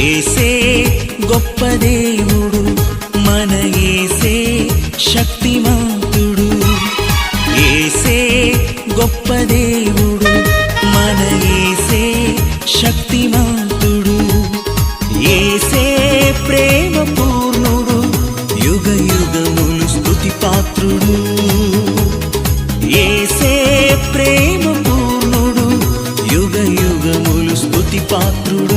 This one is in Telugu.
యేసే గొప్ప దేవుడు, మన యేసే శక్తిమంతుడు. యేసే గొప్ప దేవుడు, మన యేసే శక్తిమంతుడు. యేసే ప్రేమ పూర్ణుడు, యుగ యుగములు స్తుతి పాత్రుడు. యేసే ప్రేమ పూర్ణుడు, యుగ యుగములు స్తుతి పాత్రుడు.